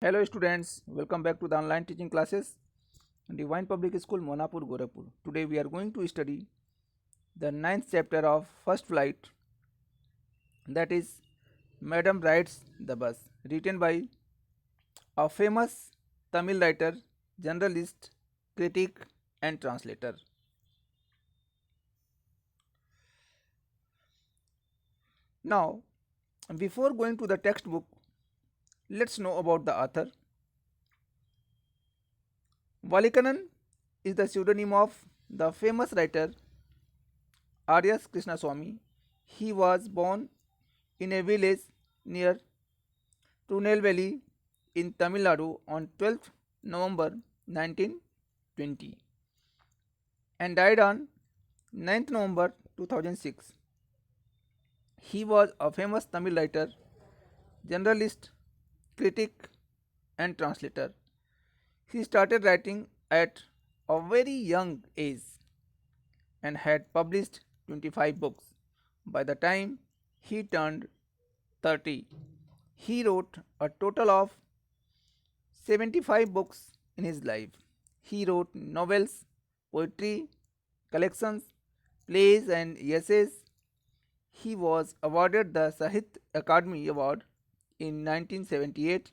Hello students, welcome back to the online teaching classes Divine Public School Monapur Gorakhpur. Today we are going to study the ninth chapter of First Flight, that is Madam Rides the Bus, written by a famous Tamil writer, journalist, critic and translator. Now, before going to the textbook, let's know about the author. Valikanan is the pseudonym of the famous writer R.S. Krishnaswamy. He was born in a village near Trunelveli in Tamil Nadu on 12th November 1920 and died on 9th November 2006. He was a famous Tamil writer, journalist, critic, and translator. He started writing at a very young age and had published 25 books. By the time he turned 30, he wrote a total of 75 books in his life. He wrote novels, poetry, collections, plays, and essays. He was awarded the Sahitya Akademi Award in 1978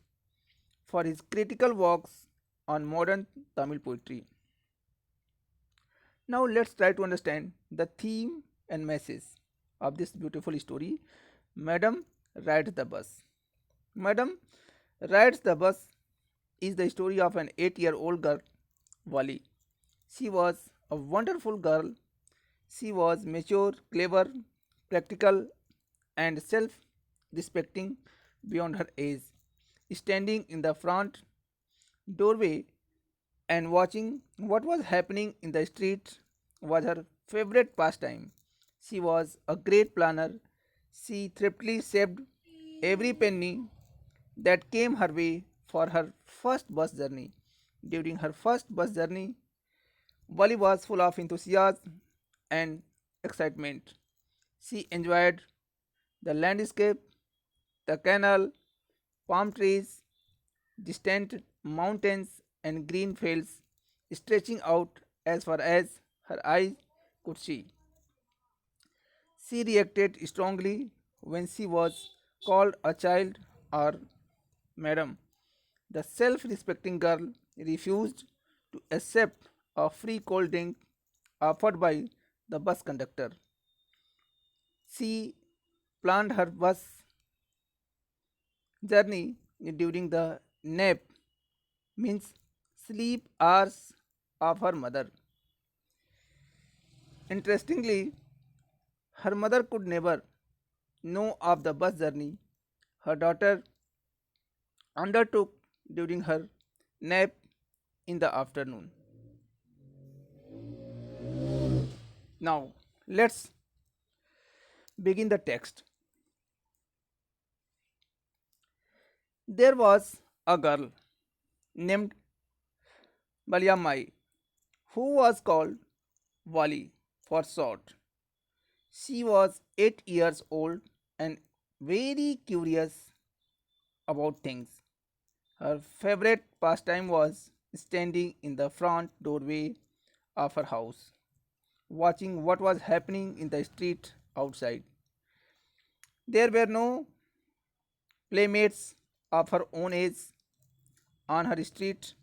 for his critical works on modern Tamil poetry. Now let's try to understand the theme and message of this beautiful story. Madam Rides the Bus. Madam Rides the Bus is the story of an 8-year-old girl, Wali. She was a wonderful girl. She was mature, clever, practical, and self respecting beyond her age. Standing in the front doorway and watching what was happening in the street was her favorite pastime. She was a great planner. She thriftily saved every penny that came her way for her first bus journey. During her first bus journey, Wally was full of enthusiasm and excitement. She enjoyed the landscape, the canal, palm trees, distant mountains, and green fields stretching out as far as her eyes could see. She reacted strongly when she was called a child or madam. The self respecting girl refused to accept a free cold drink offered by the bus conductor. She planned her bus journey during the nap, means sleep hours of her mother. Interestingly, her mother could never know of the bus journey her daughter undertook during her nap in the afternoon. Now, let's begin the text. There was a girl named Balyamai who was called Wali for short. She was 8 years old and very curious about things. Her favorite pastime was standing in the front doorway of her house, watching what was happening in the street outside. There were no playmates of her own age on her street,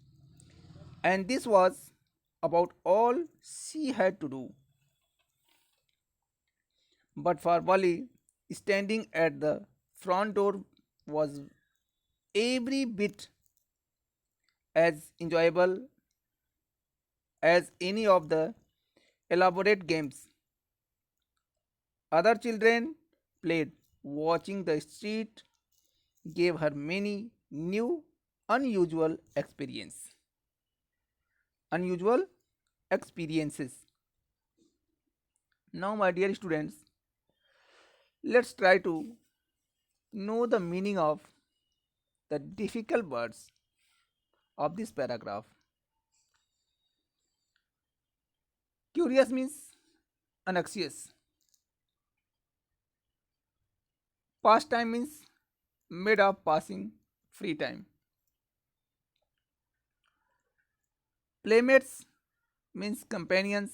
and this was about all she had to do. But for Wally, standing at the front door was every bit as enjoyable as any of the elaborate games other children played. Watching the street gave her many new unusual unusual experiences. Now my dear students, let's try to know the meaning of the difficult words of this paragraph. Curious means anxious. Pastime means made of passing free time. Playmates means companions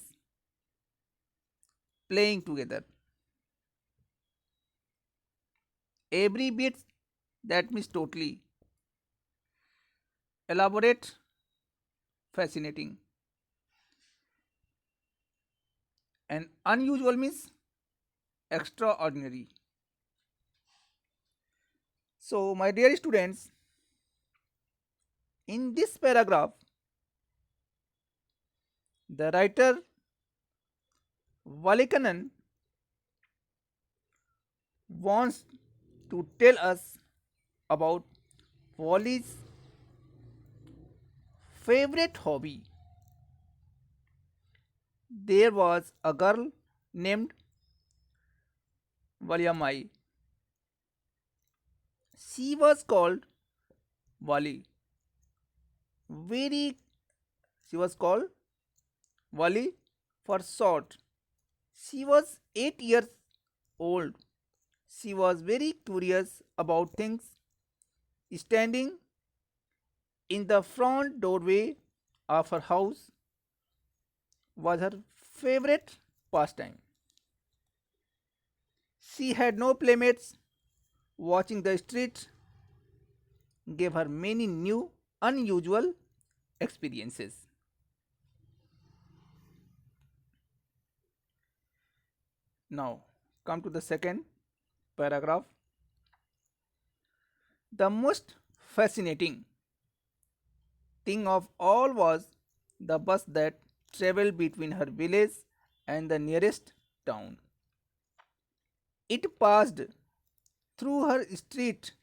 playing together. Every bit, that means totally. Elaborate, fascinating. And unusual means extraordinary. So, my dear students, in this paragraph, the writer Valikanan wants to tell us about Wally's favorite hobby. There was a girl named Valyamai. She was called Wali. Very, she was called Wali for short. She was 8 years old. She was very curious about things. Standing in the front doorway of her house was her favorite pastime. She had no playmates. Watching the street gave her many new, unusual experiences. Now, come to the second paragraph. The most fascinating thing of all was the bus that traveled between her village and the nearest town. It passed through her street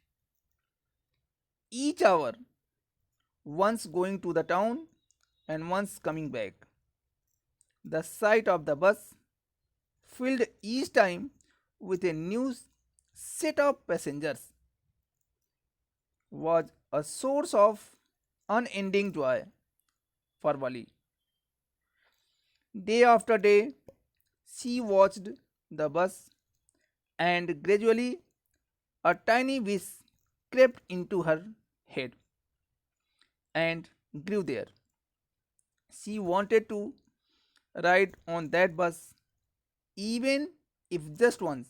each hour, once going to the town and once coming back. The sight of the bus, filled each time with a new set of passengers, was a source of unending joy for Wali. Day after day, she watched the bus, and gradually a tiny wish crept into her head and grew there. She wanted to ride on that bus, even if just once,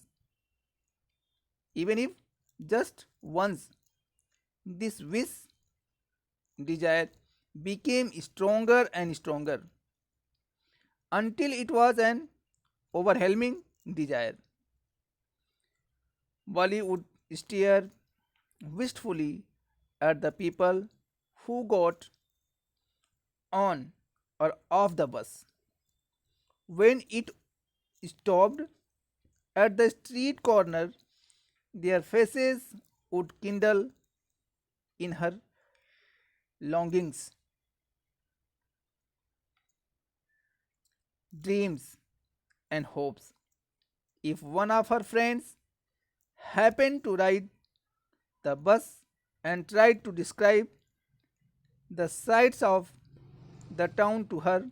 even if just once. This wish desire became stronger and stronger until it was an overwhelming desire. Wally would stare wistfully at the people who got on or off the bus. When it stopped at the street corner, their faces would kindle in her longings, dreams, and hopes. If one of her friends happened to ride the bus and tried to describe the sights of the town to her,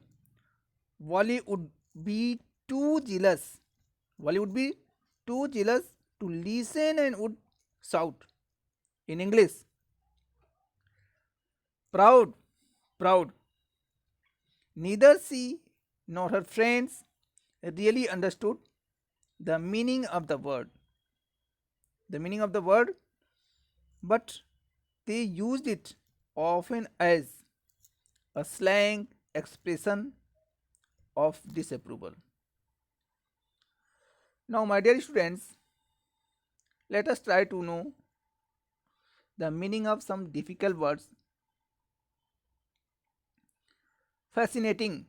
Wally would be too jealous. Wally would be too jealous to listen and would shout in English, proud, proud. Neither she nor her friends really understood the meaning of the word. The meaning of the word, but they used it often as a slang expression of disapproval. Now, my dear students, let us try to know the meaning of some difficult words. Fascinating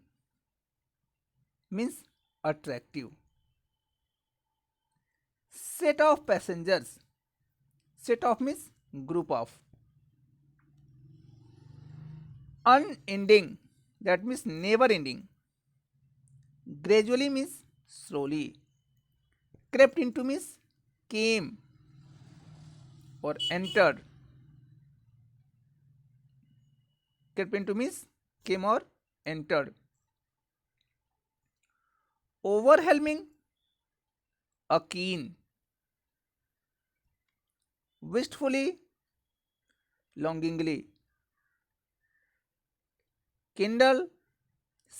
means attractive. Set of passengers. Set of means group of. Unending, that means never ending. Gradually means slowly. Crept into means came or entered. Crept into means came or entered. Overwhelming, a keen. Wistfully, longingly. Kindle,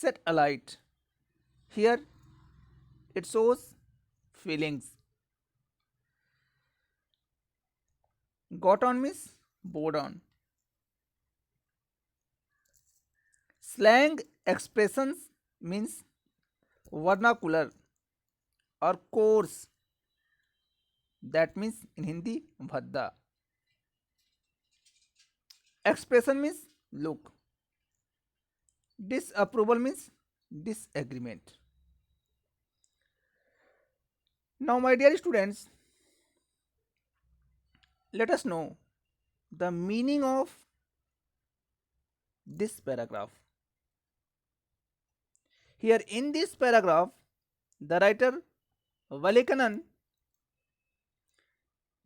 set alight. Here it shows feelings. Got on means bored on. Slang expressions means vernacular or coarse. That means in Hindi bhadda. Expression means look. Disapproval means disagreement. Now, my dear students, let us know the meaning of this paragraph. Here in this paragraph, the writer Valikanan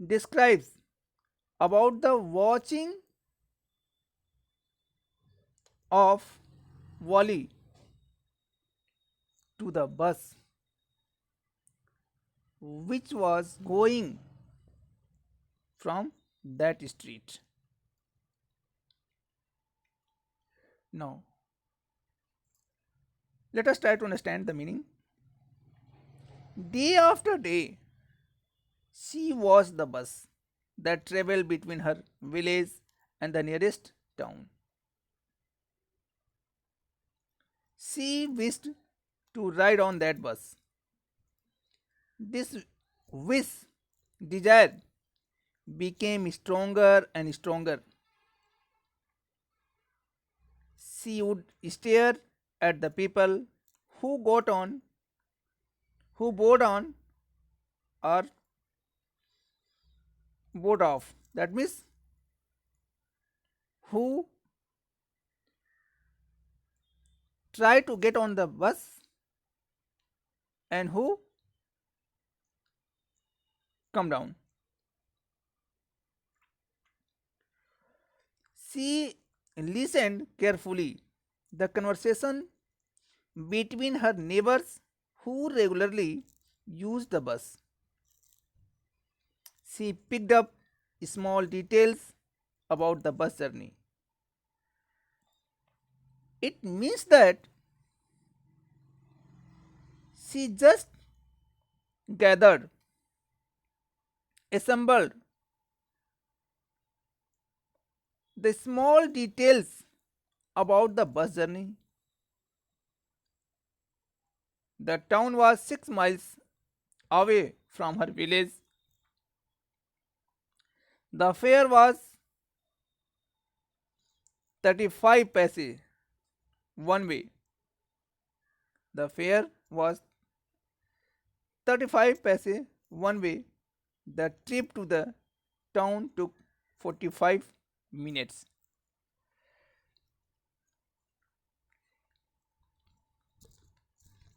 describes about the watching of Wally to the bus which was going from that street. Now, let us try to understand the meaning. Day after day, she watched the bus that traveled between her village and the nearest town. She wished to ride on that bus. This wish, desire, became stronger and stronger. She would stare at the people who got on, who board on, or board off. That means who try to get on the bus and who come down. She listened carefully the conversation between her neighbors who regularly used the bus. She picked up small details about the bus journey. It means that she just gathered, assembled the small details about the bus journey. The town was 6 miles away from her village. The fare was 35 paise one way. The fare was 35 paise one way. The trip to the town took 45 minutes.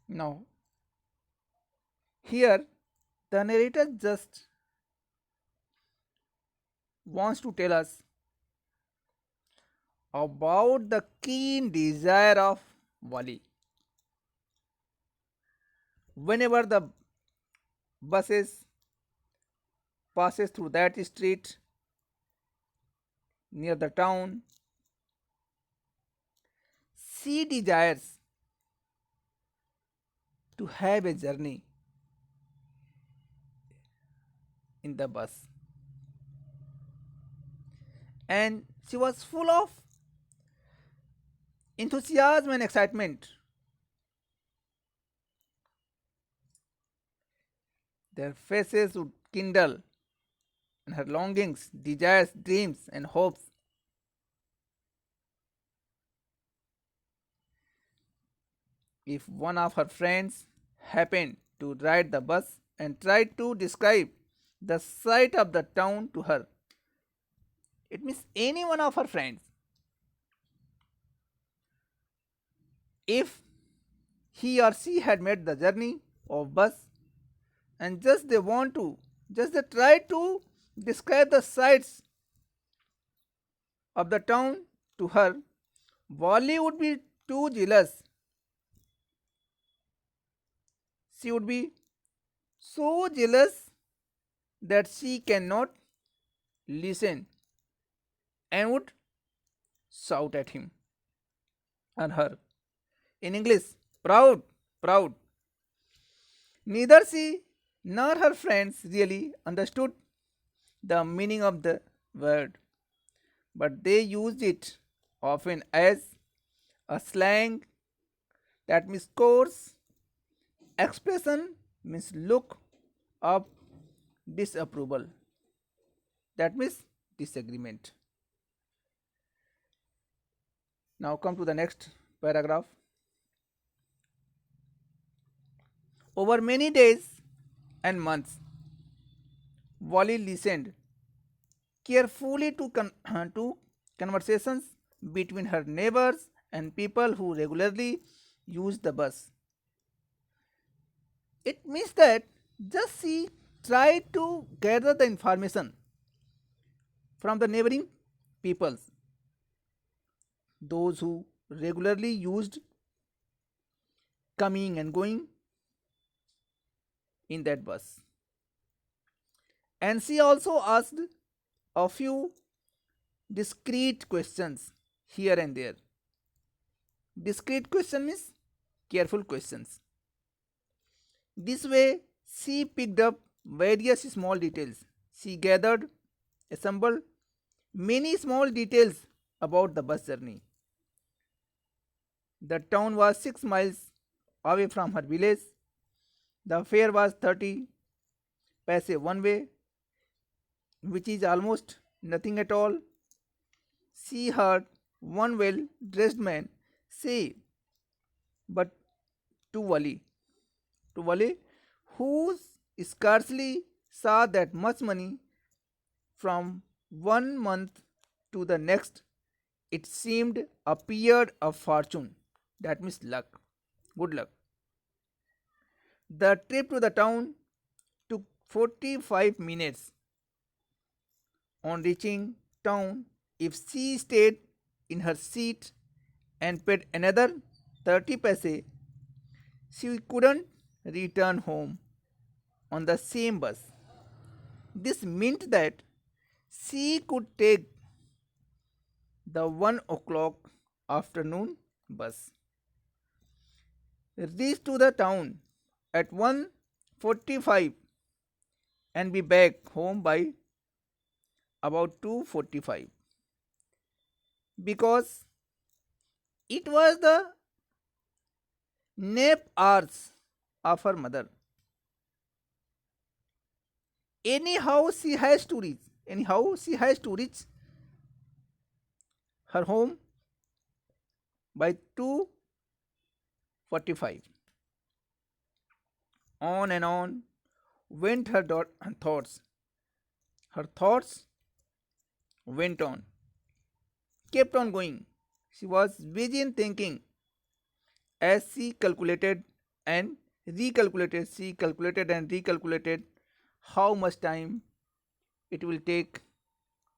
Now, here the narrator just wants to tell us about the keen desire of Wali. Whenever the buses passes through that street near the town, she desires to have a journey in the bus, and she was full of enthusiasm and excitement. Their faces would kindle, and her longings, desires, dreams, and hopes. If one of her friends happened to ride the bus and tried to describe the sight of the town to her, it means any one of her friends, if he or she had made the journey of bus and just they try to describe the sights of the town to her, Wally would be too jealous. She would be so jealous that she cannot listen and would shout at him and her. In English, proud, proud. Neither she nor her friends really understood the meaning of the word, but they used it often as a slang that means coarse expression means look of disapproval, that means disagreement. Now come to the next paragraph. Over many days and months, Wally listened carefully to, to conversations between her neighbors and people who regularly use the bus. It means that just she tried to gather the information from the neighboring peoples, those who regularly used coming and going in that bus. And she also asked a few discreet questions here and there. Discreet question means careful questions. This way, she picked up various small details. She gathered, assembled many small details about the bus journey. The town was 6 miles away from her village. The fare was 30 paise one way, which is almost nothing at all. She heard one well dressed man say, but to Wali, who scarcely saw that much money from one month to the next, it seemed appeared a fortune. That means luck, good luck. The trip to the town took 45 minutes. On reaching town, if she stayed in her seat and paid another 30 paise, she couldn't return home on the same bus. This meant that she could take the 1 o'clock afternoon bus, reach to the town at 1:45 and be back home by about 2:45, because it was the nap hours of her mother. Anyhow she has to reach her home by 2:45. On and on went her thoughts. Her thoughts went on, kept on going. She was busy in thinking as she calculated and recalculated. She calculated and recalculated how much time it will take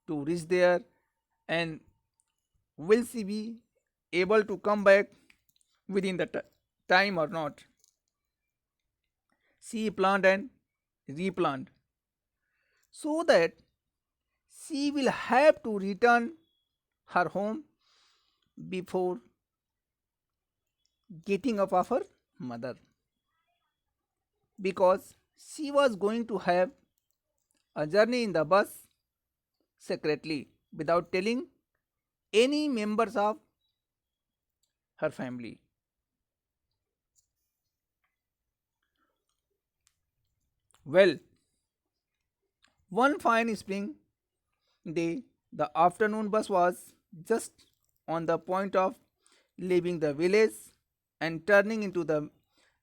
to reach there, and will she be able to come back within the time or not. She planned and replanned so that she will have to return her home before getting up of her mother, because she was going to have a journey in the bus secretly without telling any members of her family. Well, one fine spring day, the afternoon bus was just on the point of leaving the village and turning into the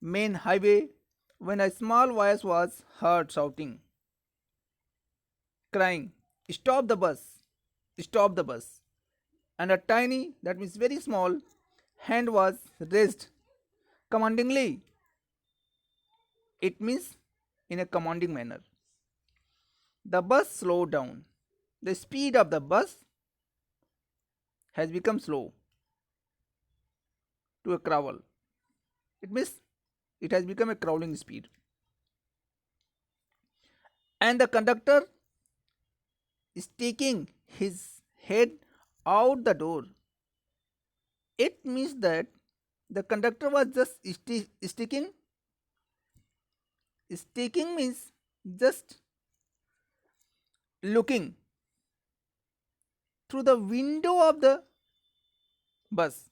main highway when a small voice was heard shouting, crying, "Stop the bus! Stop the bus!" And a tiny, that means very small, hand was raised commandingly. It means in a commanding manner. The bus slowed down. The speed of the bus has become slow to a crawl. It means it has become a crawling speed. And the conductor is taking his head out the door. It means that The conductor was just sticking. Sticking means just looking through the window of the bus.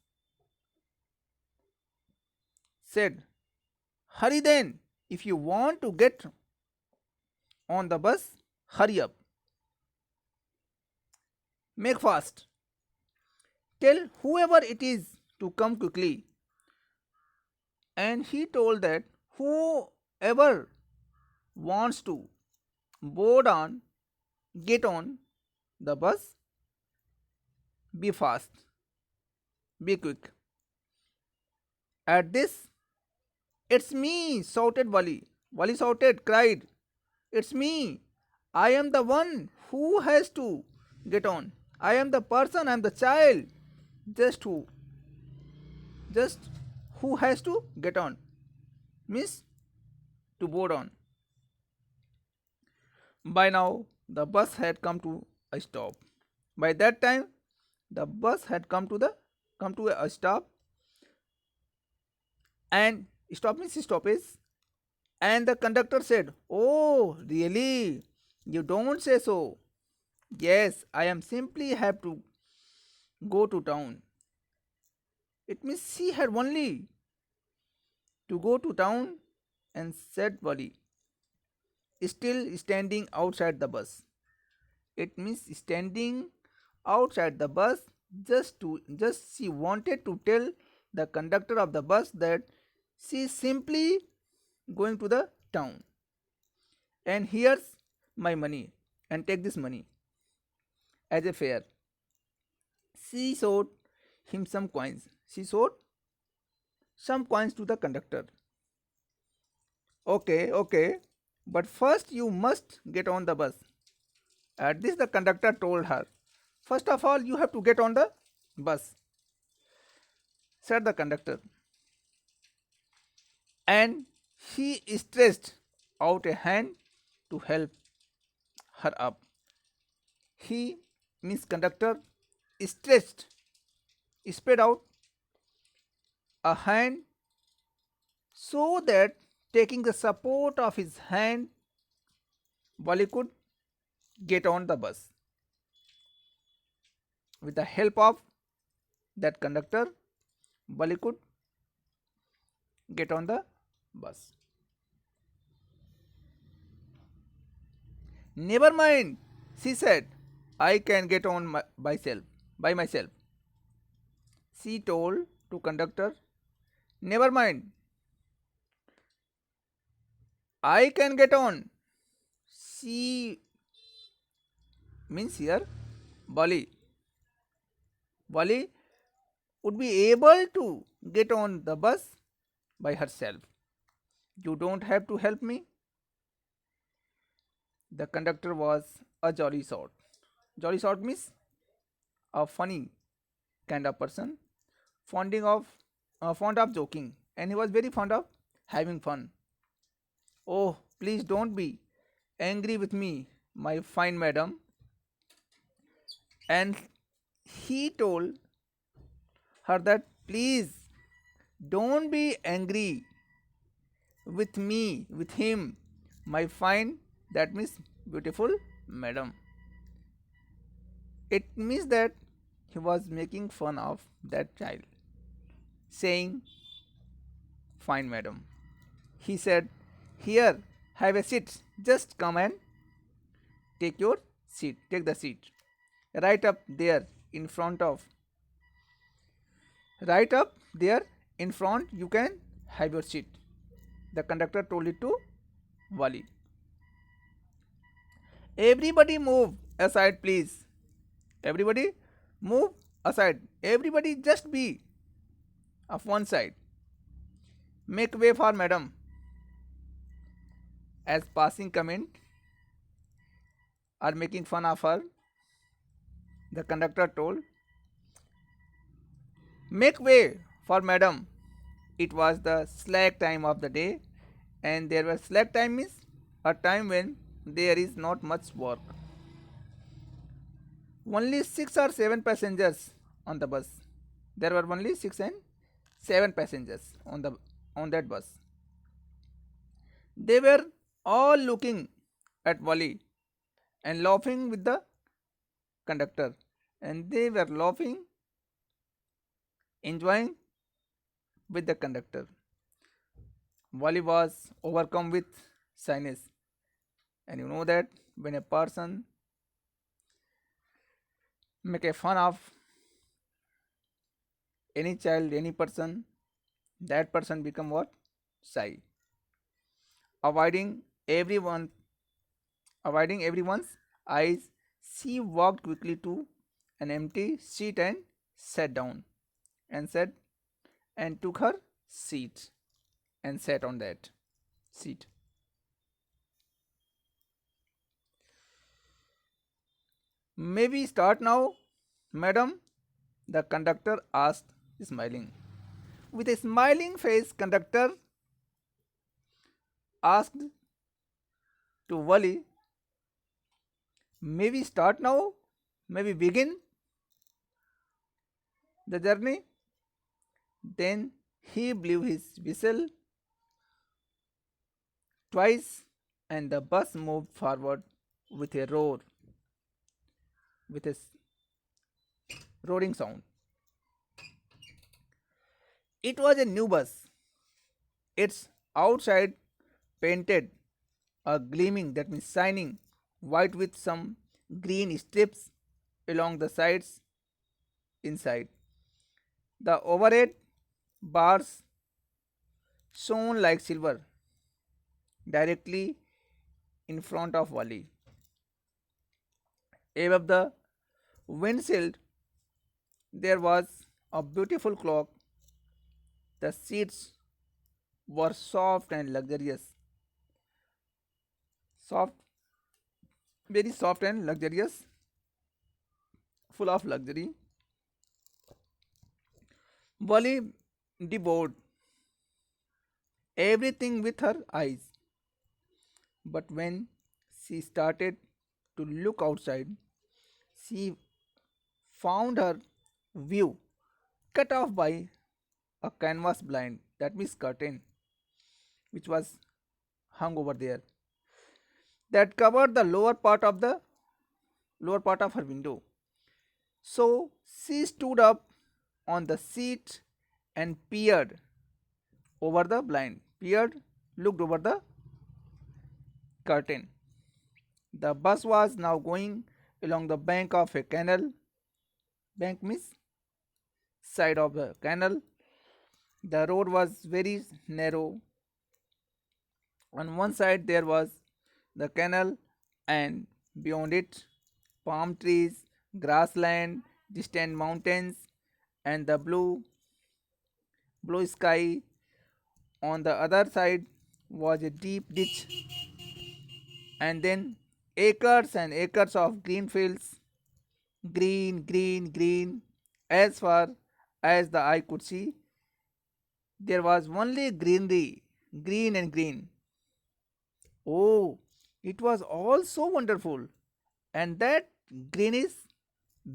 Said, hurry then. If you want to get on the bus, hurry up. Make fast. Tell whoever it is to come quickly. And he told that whoever wants to board on, get on the bus, be fast, be quick. At this, it's me, shouted Wali. Wali shouted, cried, it's me. I am the one who has to get on. I am the person, I am the child. Just who? Just who has to get on? Means to board on. By now, the bus had come to a stop. By that time, the bus had come to a stop, and stop means stoppage. And the conductor said, "Oh, really? You don't say so." Yes, I am simply have to go to town. It means she had only to go to town, and said Wali, still standing outside the bus. It means standing outside the bus, just she wanted to tell the conductor of the bus that she is simply going to the town, and here's my money, and take this money as a fare. She showed him some coins. She showed some coins to the conductor. Okay, okay, but first you must get on the bus. At this, the conductor told her, first of all, you have to get on the bus, said the conductor. And he stretched out a hand to help her up. He, means conductor, stretched, spread out a hand so that taking the support of his hand, Wali could get on the bus. With the help of that conductor, Wali could get on the bus. Never mind, she said, I can get on by myself. She told to conductor, never mind, I can get on. She means here Wali. Wali would be able to get on the bus by herself. You don't have to help me. The conductor was a jolly sort. Jolly sort means a funny kind of person, fonding of fond of joking, and he was very fond of having fun. Oh, please don't be angry with me, my fine madam. And he told her that please don't be angry with me, with him, my fine, that means beautiful madam. It means that he was making fun of that child, saying, fine madam. He said, here, have a seat, just come and take your seat, take the seat. Right up there in front of, right up there in front, you can have your seat. The conductor told it to Wali. Everybody move aside, please. Everybody move aside. Everybody just be of one side. Make way for madam. As passing comment are making fun of her, the conductor told, make way for madam. It was the slack time of the day, and there was slack time means a time when there is not much work. Only 6 or 7 passengers on the bus. There were only 6 and seven passengers on that bus. They were all looking at Wally and laughing with the conductor, and they were laughing, enjoying with the conductor. Wally was overcome with shyness, and you know that when a person make a fun of any child, any person, that person become what? Shy, avoiding everyone, avoiding everyone's eyes. She walked quickly to an empty seat and sat down and said and took her seat and sat on that seat. Maybe start now, madam? The conductor asked, smiling. With a smiling face, conductor asked to Wally, maybe start now? Maybe begin the journey? Then he blew his whistle twice and the bus moved forward with a roar, with a roaring sound. It was a new bus. Its outside painted a gleaming, that means shining, white with some green strips along the sides inside. The overhead bars shone like silver directly in front of Wally. Above the windshield there was a beautiful clock. The seats were soft and luxurious. Soft, very soft and luxurious, full of luxury. Wally devoured everything with her eyes. But when she started to look outside, she found her view cut off by a canvas blind, that means curtain, which was hung over there, that covered the lower part of her window. So she stood up on the seat and peered over the blind, peered, looked over the curtain. The bus was now going along the bank of a canal. Bank means side of the canal. The road was very narrow. On one side there was the canal, and beyond it palm trees, grassland, distant mountains, and the blue sky. On the other side was a deep ditch, and then acres and acres of green fields, green, green, green, as far as the eye could see. There was only greenery, green and green. Oh, it was all so wonderful, and that greenish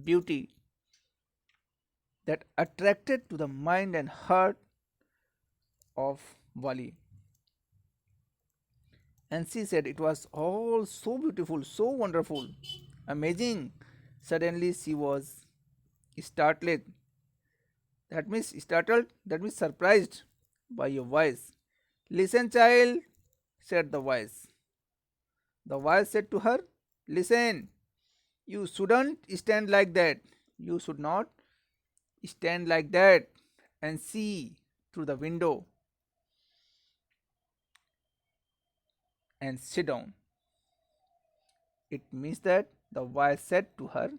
beauty that attracted to the mind and heart of Wali. And she said it was all so beautiful, so wonderful, amazing. Suddenly she was startled. That means startled, that means surprised by a voice. Listen, child, said the voice. The voice said to her, listen, you shouldn't stand like that. You should not stand like that and see through the window and sit down. It means that the voice said to her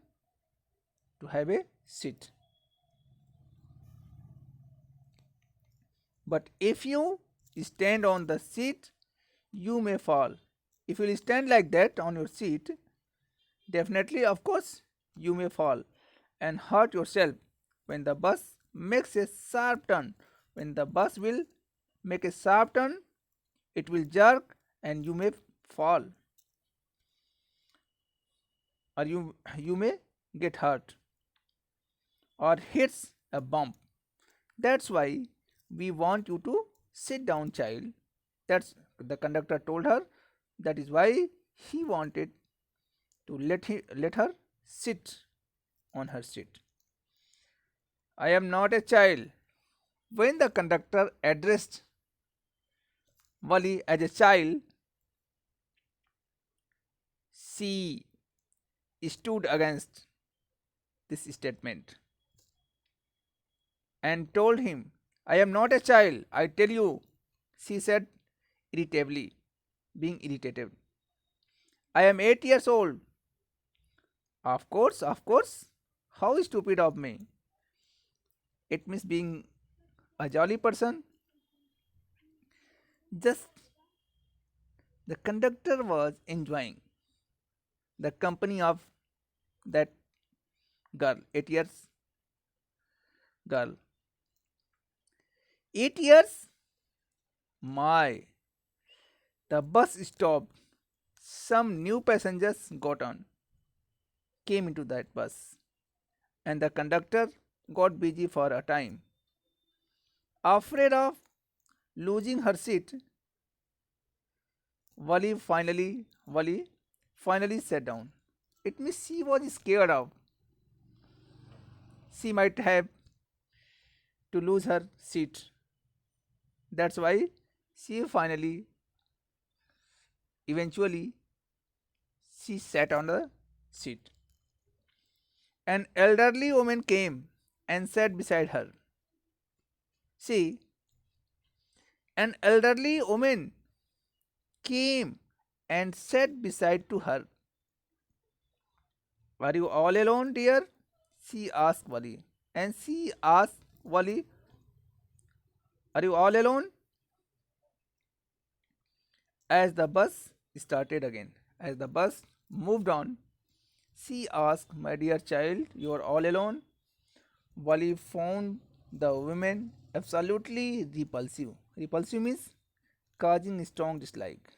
to have a seat. But if you stand on the seat, you may fall. If you stand like that on your seat, definitely, of course, you may fall and hurt yourself when the bus makes a sharp turn. When the bus will make a sharp turn, it will jerk and you may fall, or you may get hurt or hits a bump. That's why We want you to sit down, child. That's the conductor told her. That is why he wanted to let her sit on her seat. I am not a child. When the conductor addressed Wally as a child, she stood against this statement and told him, I am not a child, I tell you, she said irritably, being irritated. I am 8 years old. Of course, of course. How stupid of me. It means being a jolly person. Just the conductor was enjoying the company of that girl, 8 years girl. 8 years? My. The bus stopped. Some new passengers got on, came into that bus, and the conductor got busy for a time. Afraid of losing her seat, Wally finally sat down. It means she was scared of she might have to lose her seat. That's why eventually, she sat on the seat. An elderly woman came and sat beside her. See, an elderly woman came and sat beside to her. Are you all alone, dear? She asked Wally. And she asked Wally, are you all alone? As the bus started again, as the bus moved on, she asked, my dear child, you are all alone? Wally found the woman absolutely repulsive. Repulsive means causing strong dislike.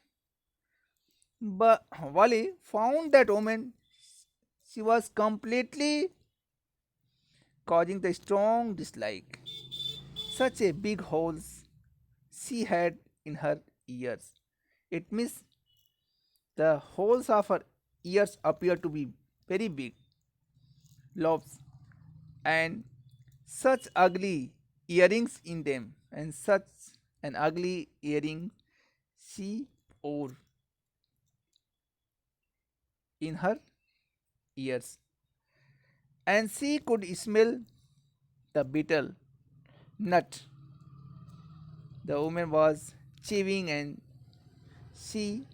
But Wally found that woman, she was completely causing the strong dislike. Such a big holes she had in her ears. It means the holes of her ears appear to be very big lobes and such ugly earrings in them, and such an ugly earring she wore in her ears, and she could smell the betel nut the woman was chewing and see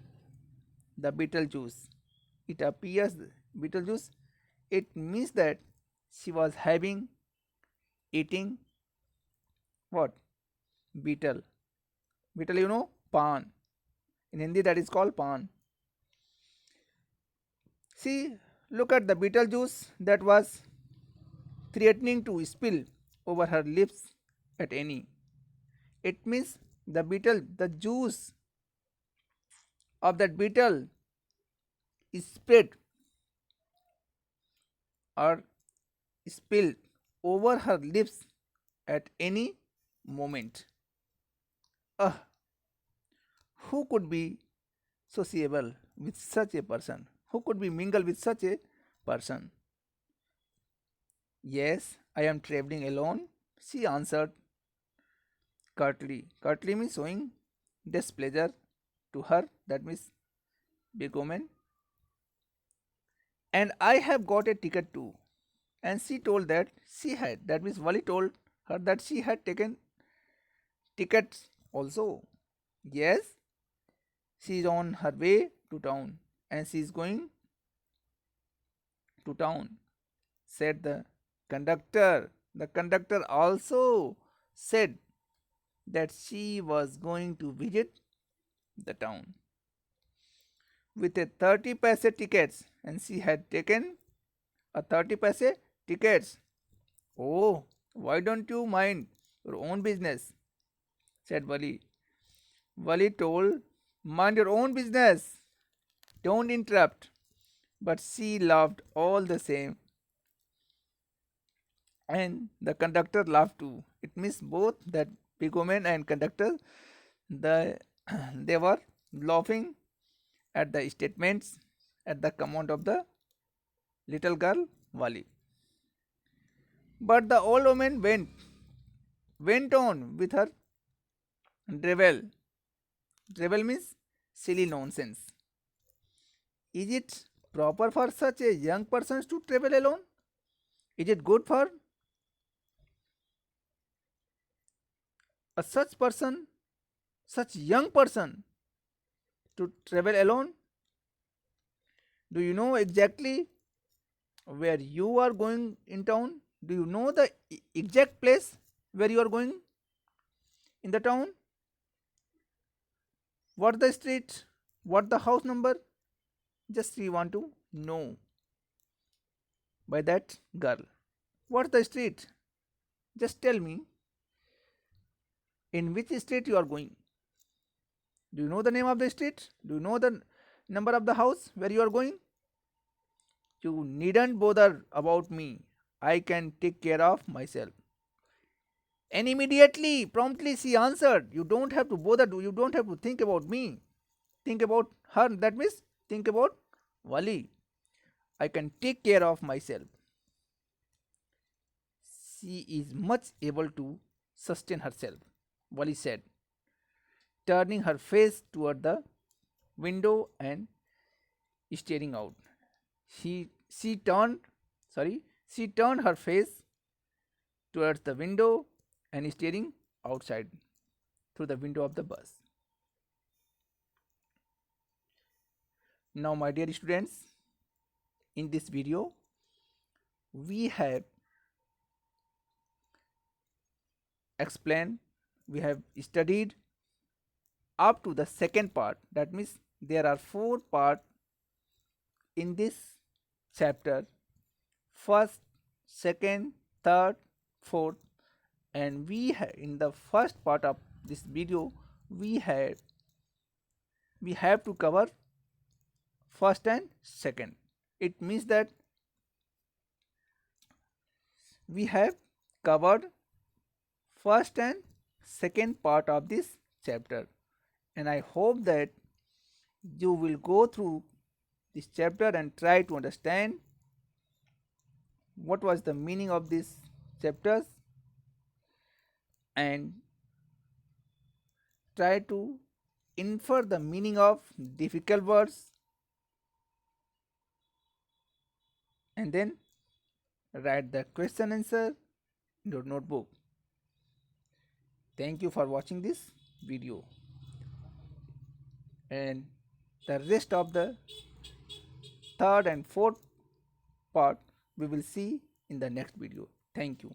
the Beetlejuice. It appears Beetlejuice. It means that she was having eating what? Beetle. Beetle, pan. In Hindi, that is called pan. See, look at the Beetlejuice that was threatening to spill over her lips at any. It means the juice of that beetle is spread or spilled over her lips at any moment. Uh, who could be sociable with such a person? Who could be mingle with such a person? Yes, I am traveling alone, she answered curtly. Curtly means showing displeasure to her, that means big woman. And I have got a ticket too. And she told that means Wally told her that she had taken tickets also. Yes, she is on her way to town and she is going to town, said the conductor. The conductor also said that she was going to visit the town with a 30 paise tickets, and she had taken a 30 paise tickets. Oh, why don't you mind your own business? Said Wali. Wali told, mind your own business. Don't interrupt. But she laughed all the same. And the conductor laughed too. It means both that big woman and conductor, the they were laughing at the statements at the command of the little girl Wali. But the old woman went on with her drivel. Drivel means silly nonsense. Is it proper for such a young person to travel alone? Is it good for a such person, such young person to travel alone? Do you know exactly where you are going in town? Do you know the exact place where you are going in the town? What the street? What the house number? Just we want to know by that girl. What's the street? Just tell me in which street you are going. Do you know the name of the street? Do you know the number of the house where you are going? You needn't bother about me. I can take care of myself. And immediately, promptly, she answered, you don't have to bother, you don't have to think about me. Think about her. That means think about Wali. I can take care of myself. She is much able to sustain herself, Wali said, turning her face toward the window and staring out. She turned she turned her face towards the window and staring outside through the window of the bus. Now, my dear students, in this video, we have explained, we have studied up to the second part. That means there are four parts in this chapter: first, second, third, fourth. And we have, in the first part of this video, we have to cover first and second. It means that we have covered first and second part of this chapter, and I hope that you will go through this chapter and try to understand what was the meaning of these chapters, and try to infer the meaning of difficult words, and then write the question answer in your notebook. Thank you for watching this video, and the rest of the third and fourth part we will see in the next video. Thank you.